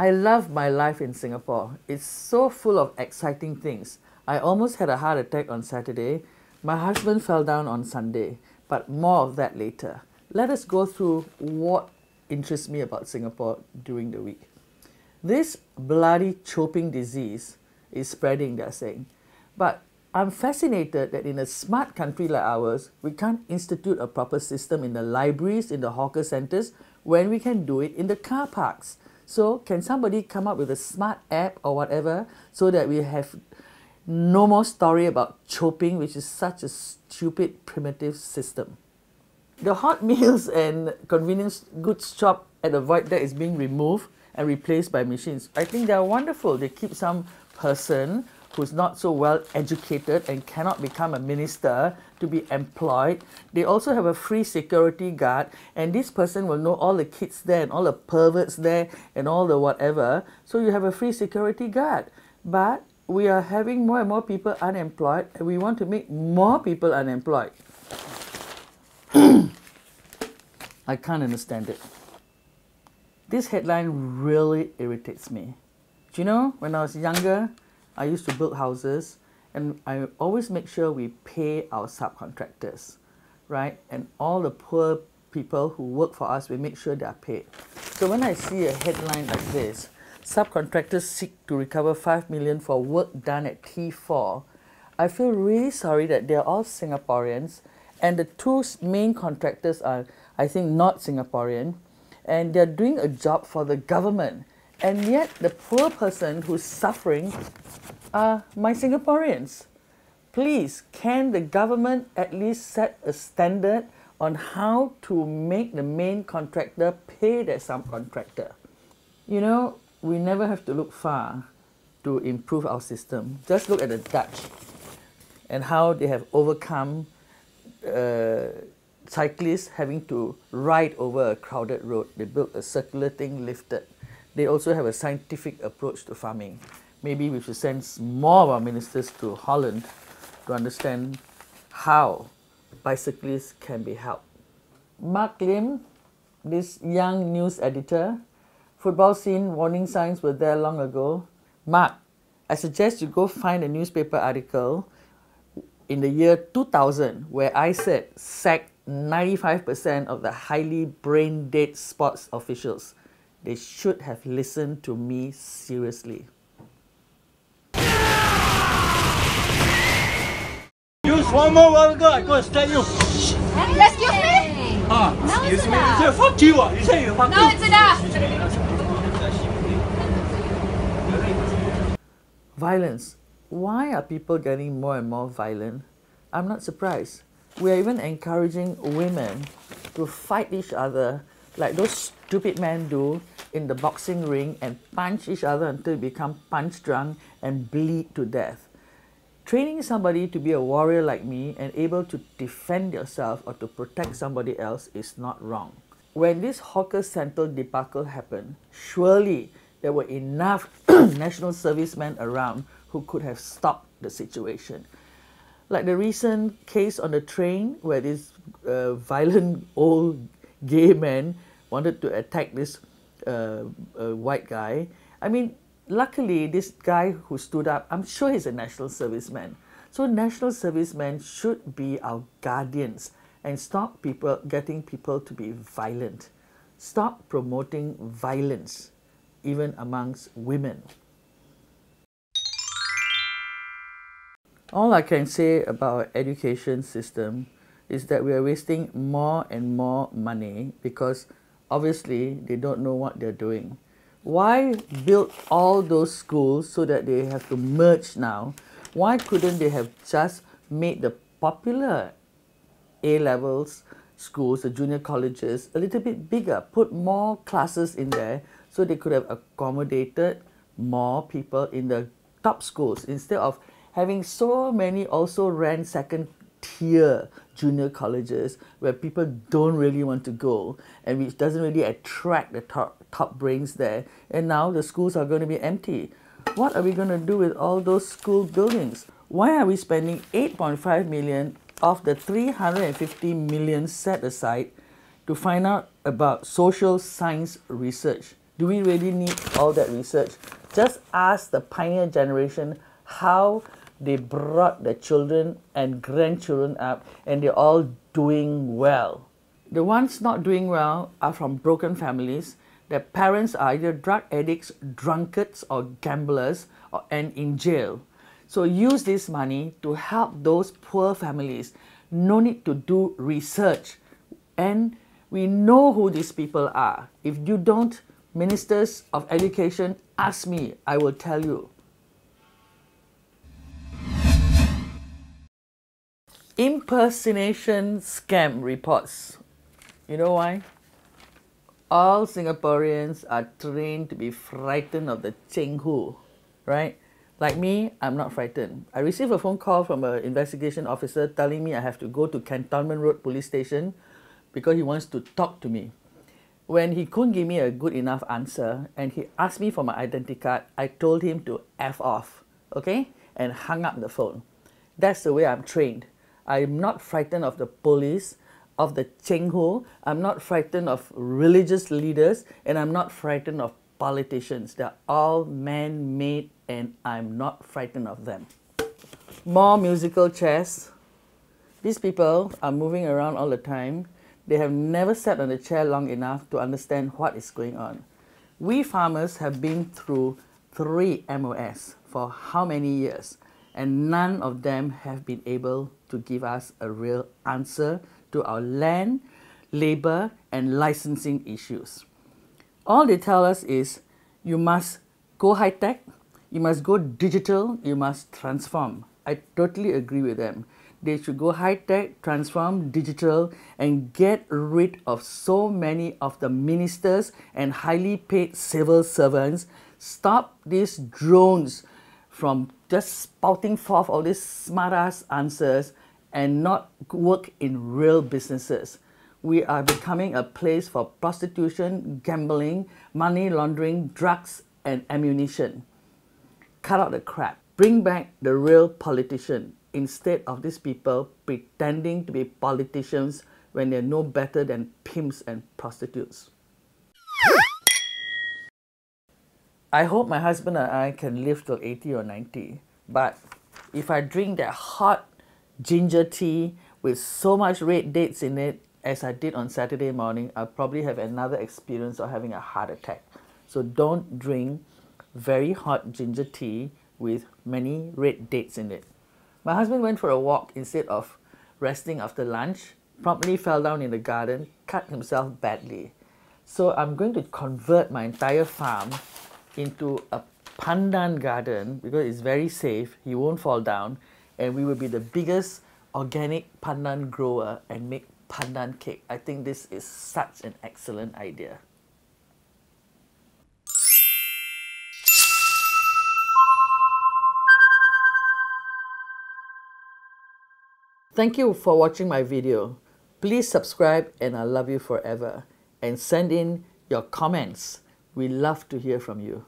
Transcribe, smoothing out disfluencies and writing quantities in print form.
I love my life in Singapore. It's so full of exciting things. I almost had a heart attack on Saturday. My husband fell down on Sunday, but more of that later. Let us go through what interests me about Singapore during the week. This bloody choking disease is spreading, they're saying. But I'm fascinated that in a smart country like ours, we can't institute a proper system in the libraries, in the hawker centres, when we can do it in the car parks. So can somebody come up with a smart app or whatever so that we have no more story about chopping, which is such a stupid, primitive system. The hot meals and convenience goods shop at the Void Deck is being removed and replaced by machines. I think they are wonderful. They keep some person who's not so well educated and cannot become a minister to be employed. They also have a free security guard, and this person will know all the kids there and all the perverts there and all the whatever. So you have a free security guard. But we are having more and more people unemployed, and we want to make more people unemployed. I can't understand it. This headline really irritates me. Do you know, when I was younger, I used to build houses, and I always make sure we pay our subcontractors, right? And all the poor people who work for us, we make sure they are paid. So when I see a headline like this, subcontractors seek to recover 5 million for work done at T4, I feel really sorry that they're all Singaporeans, and the two main contractors are, I think, not Singaporean, and they're doing a job for the government. And yet the poor person who's suffering are my Singaporeans. Please, can the government at least set a standard on how to make the main contractor pay their subcontractor? You know, we never have to look far to improve our system. Just look at the Dutch and how they have overcome cyclists having to ride over a crowded road. They built a circular thing, lifted. They also have a scientific approach to farming. Maybe we should send more of our ministers to Holland to understand how bicyclists can be helped. Mark Lim, this young news editor, football scene warning signs were there long ago. Mark, I suggest you go find a newspaper article in the year 2000 where I said sack 95% of the highly brain-dead sports officials. They should have listened to me seriously. Use one more word, I'm going to stab you. Excuse me? No, it's enough. You say fuck you, you say you fuck No, it's enough. Violence. Why are people getting more and more violent? I'm not surprised. We are even encouraging women to fight each other like those stupid men do in the boxing ring and punch each other until they become punch drunk and bleed to death. Training somebody to be a warrior like me and able to defend yourself or to protect somebody else is not wrong. When this hawker centre debacle happened, surely there were enough national servicemen around who could have stopped the situation. Like the recent case on the train where this violent old gay man wanted to attack this white guy. I mean, luckily this guy who stood up, I'm sure he's a national serviceman. So national servicemen should be our guardians and stop getting people to be violent. Stop promoting violence, even amongst women. All I can say about our education system is that we are wasting more and more money because obviously they don't know what they're doing. Why build all those schools so that they have to merge now? Why couldn't they have just made the popular A-levels schools, the junior colleges, a little bit bigger, put more classes in there so they could have accommodated more people in the top schools instead of having so many also ran second-tier junior colleges where people don't really want to go and which doesn't really attract the top brains there. And now the schools are going to be empty. What are we going to do with all those school buildings? Why are we spending 8.5 million of the 350 million set aside to find out about social science research? Do we really need all that research? Just ask the pioneer generation how they brought their children and grandchildren up, and they're all doing well. The ones not doing well are from broken families. Their parents are either drug addicts, drunkards, or gamblers, and in jail. So use this money to help those poor families. No need to do research. And we know who these people are. If you don't, ministers of education, ask me, I will tell you. Impersonation scam reports. You know why? All Singaporeans are trained to be frightened of the CHENG, right? Like me, I'm not frightened. I received a phone call from an investigation officer telling me I have to go to Cantonment Road Police Station because he wants to talk to me. When he couldn't give me a good enough answer and he asked me for my identity card, I told him to F off, okay? And hung up the phone. That's the way I'm trained. I'm not frightened of the police, of the CHENG. I'm not frightened of religious leaders, and I'm not frightened of politicians. They're all man-made, and I'm not frightened of them. More musical chairs. These people are moving around all the time. They have never sat on a chair long enough to understand what is going on. We farmers have been through 3 MOS for how many years, and none of them have been able to give us a real answer to our land, labor, and licensing issues. All they tell us is, you must go high-tech, you must go digital, you must transform. I totally agree with them. They should go high-tech, transform, digital, and get rid of so many of the ministers and highly paid civil servants. Stop these drones from just spouting forth all these smart-ass answers and not work in real businesses. We are becoming a place for prostitution, gambling, money laundering, drugs, and ammunition. Cut out the crap. Bring back the real politician instead of these people pretending to be politicians when they're no better than pimps and prostitutes. I hope my husband and I can live till 80 or 90, but if I drink that hot ginger tea with so much red dates in it as I did on Saturday morning, I'll probably have another experience of having a heart attack. So don't drink very hot ginger tea with many red dates in it. My husband went for a walk instead of resting after lunch, promptly fell down in the garden, cut himself badly. So I'm going to convert my entire farm into a pandan garden because it's very safe, he won't fall down, and we will be the biggest organic pandan grower and make pandan cake. I think this is such an excellent idea. Thank you for watching my video. Please subscribe and I'll love you forever. And send in your comments. We love to hear from you.